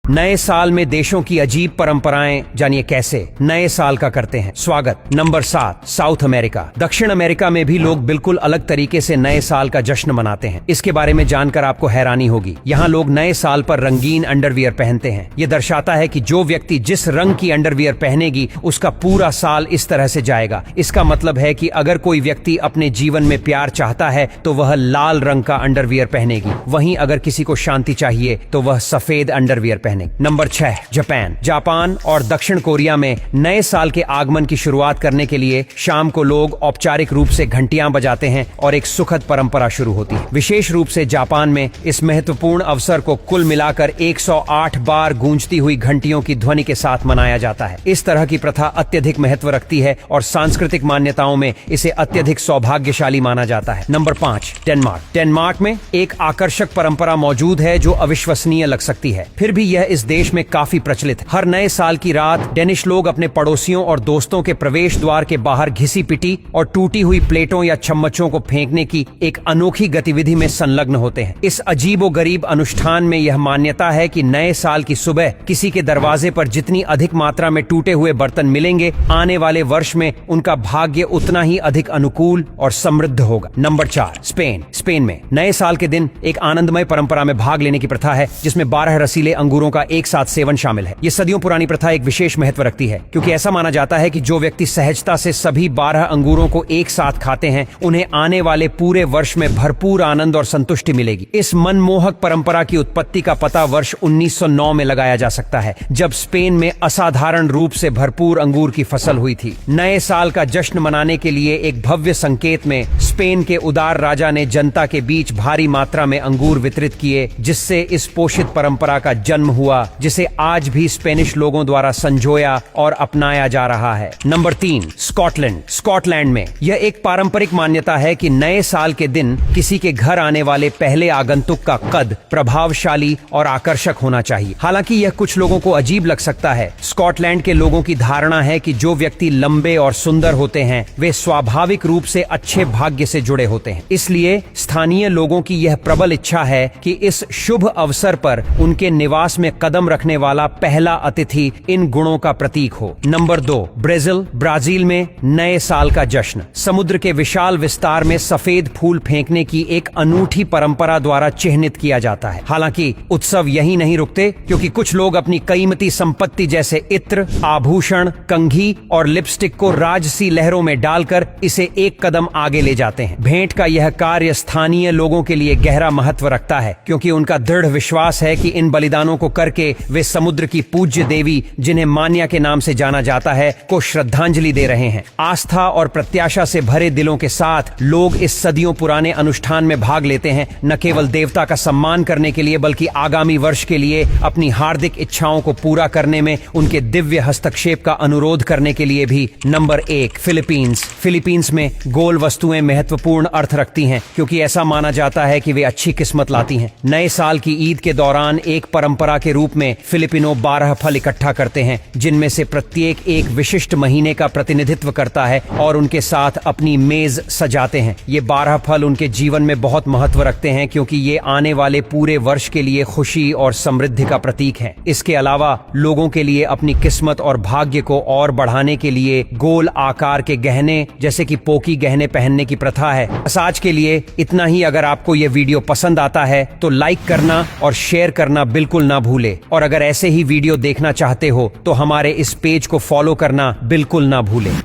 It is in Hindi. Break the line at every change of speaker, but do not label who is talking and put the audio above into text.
नए साल में देशों की अजीब परंपराएं जानिए कैसे नए साल का करते हैं स्वागत। Number 7, south America. दक्षिण अमेरिका में भी लोग बिल्कुल अलग तरीके से नए साल का जश्न मनाते हैं। इसके बारे में जानकर आपको हैरानी होगी। यहाँ लोग नए साल पर रंगीन अंडरवियर पहनते हैं। ये दर्शाता है कि जो व्यक्ति जिस रंग की अंडरवियर पहनेगी उसका पूरा साल इस तरह से जाएगा। इसका मतलब है कि अगर कोई व्यक्ति अपने जीवन में प्यार चाहता है तो वह लाल रंग का अंडरवियर पहनेगी, वहीं अगर किसी को शांति चाहिए तो वह सफेद अंडरवियर पहनेगी। Number 6, Japan. जापान और दक्षिण कोरिया में नए साल के आगमन की शुरुआत करने के लिए शाम को लोग औपचारिक रूप से घंटियां बजाते हैं और एक सुखद परंपरा शुरू होती है। विशेष रूप से जापान में इस महत्वपूर्ण अवसर को कुल मिलाकर 108 बार गूंजती हुई घंटियों की ध्वनि के साथ मनाया जाता है। इस तरह की प्रथा अत्यधिक महत्व रखती है और सांस्कृतिक मान्यताओं में इसे अत्यधिक सौभाग्यशाली माना जाता है। Number 5, Denmark. डेनमार्क में एक आकर्षक परंपरा मौजूद है जो अविश्वसनीय लग सकती है, फिर भी यह इस देश में काफी प्रचलित है। हर नए साल की रात डेनिश लोग अपने पड़ोसियों और दोस्तों के प्रवेश द्वार के बाहर घिसी पिटी और टूटी हुई प्लेटों या चम्मचों को फेंकने की एक अनोखी गतिविधि में संलग्न होते हैं। इस अजीबोगरीब अनुष्ठान में यह मान्यता है कि नए साल की सुबह किसी के दरवाजे पर जितनी अधिक मात्रा में टूटे हुए बर्तन मिलेंगे, आने वाले वर्ष में उनका भाग्य उतना ही अधिक अनुकूल और समृद्ध होगा। Number 4, Spain. स्पेन में नए साल के दिन एक आनंदमय परंपरा में भाग लेने की प्रथा है जिसमें 12 रसीले अंगूरों का एक साथ सेवन शामिल है। ये सदियों पुरानी प्रथा एक विशेष महत्व रखती है क्योंकि ऐसा माना जाता है कि जो व्यक्ति सहजता से सभी 12 अंगूरों को एक साथ खाते हैं उन्हें आने वाले पूरे वर्ष में भरपूर आनंद और संतुष्टि मिलेगी। इस मनमोहक परंपरा की उत्पत्ति का पता वर्ष 1909 में लगाया जा सकता है जब स्पेन में असाधारण रूप से भरपूर अंगूर की फसल हुई थी। नए साल का जश्न मनाने के लिए एक भव्य संकेत में स्पेन के उदार राजा ने जनता के बीच भारी मात्रा में अंगूर वितरित किए, जिससे इस पोषित परंपरा का जन्म हुआ जिसे आज भी स्पेनिश लोगों द्वारा संजोया और अपनाया जा रहा है। Number 3, Scotland. स्कॉटलैंड में यह एक पारंपरिक मान्यता है कि नए साल के दिन किसी के घर आने वाले पहले आगंतुक का कद प्रभावशाली और आकर्षक होना चाहिए। हालांकि यह कुछ लोगों को अजीब लग सकता है। स्कॉटलैंड के लोगों की धारणा है कि जो व्यक्ति लंबे और सुंदर होते हैं वे स्वाभाविक रूप से अच्छे भाग्य से जुड़े होते हैं। इसलिए स्थानीय लोगों की यह प्रबल इच्छा है कि इस शुभ अवसर पर उनके निवास में कदम रखने वाला पहला अतिथि इन गुणों का प्रतीक हो। Number 2, Brazil. ब्राजील में नए साल का जश्न समुद्र के विशाल विस्तार में सफेद फूल फेंकने की एक अनूठी परंपरा द्वारा चिह्नित किया जाता है। हालांकि उत्सव यही नहीं रुकते क्योंकि कुछ लोग अपनी कीमती संपत्ति जैसे इत्र, आभूषण, कंघी और लिपस्टिक को राजसी लहरों में डालकर इसे एक कदम आगे ले जाते हैं। भेंट का यह कार्य स्थानीय लोगों के लिए गहरा महत्व रखता है क्योंकि उनका दृढ़ विश्वास है कि इन बलिदानों को करके वे समुद्र की पूज्य देवी, जिन्हें मान्या के नाम से जाना जाता है, को श्रद्धांजलि दे रहे हैं। आस्था और प्रत्याशा से भरे दिलों के साथ लोग इस सदियों पुराने अनुष्ठान में भाग लेते हैं, न केवल देवता का सम्मान करने के लिए बल्कि आगामी वर्ष के लिए अपनी हार्दिक इच्छाओं को पूरा करने में उनके दिव्य हस्तक्षेप का अनुरोध करने के लिए भी। Number 1, Philippines. फिलीपींस में गोल वस्तुएं महत्वपूर्ण अर्थ रखती हैं क्योंकि ऐसा माना जाता है कि वे अच्छी किस्मत लाती हैं। नए साल की ईद के दौरान एक परंपरा के रूप में फिलिपिनो 12 फल इकट्ठा करते हैं जिनमें से प्रत्येक एक विशिष्ट महीने का प्रतिनिधित्व करता है और उनके साथ अपनी मेज सजाते हैं। ये 12 फल उनके जीवन में बहुत महत्व रखते हैं क्योंकि ये आने वाले पूरे वर्ष के लिए खुशी और समृद्धि का प्रतीक हैं। इसके अलावा लोगों के लिए अपनी किस्मत और भाग्य को और बढ़ाने के लिए गोल आकार के गहने जैसे कि पोकी गहने पहनने की प्रथा है। बस आज के लिए इतना ही। अगर आपको ये वीडियो पसंद आता है तो लाइक करना और शेयर करना बिल्कुल ना भूले और अगर ऐसे ही वीडियो देखना चाहते हो तो हमारे इस पेज को फॉलो करना बिल्कुल ना भूलें।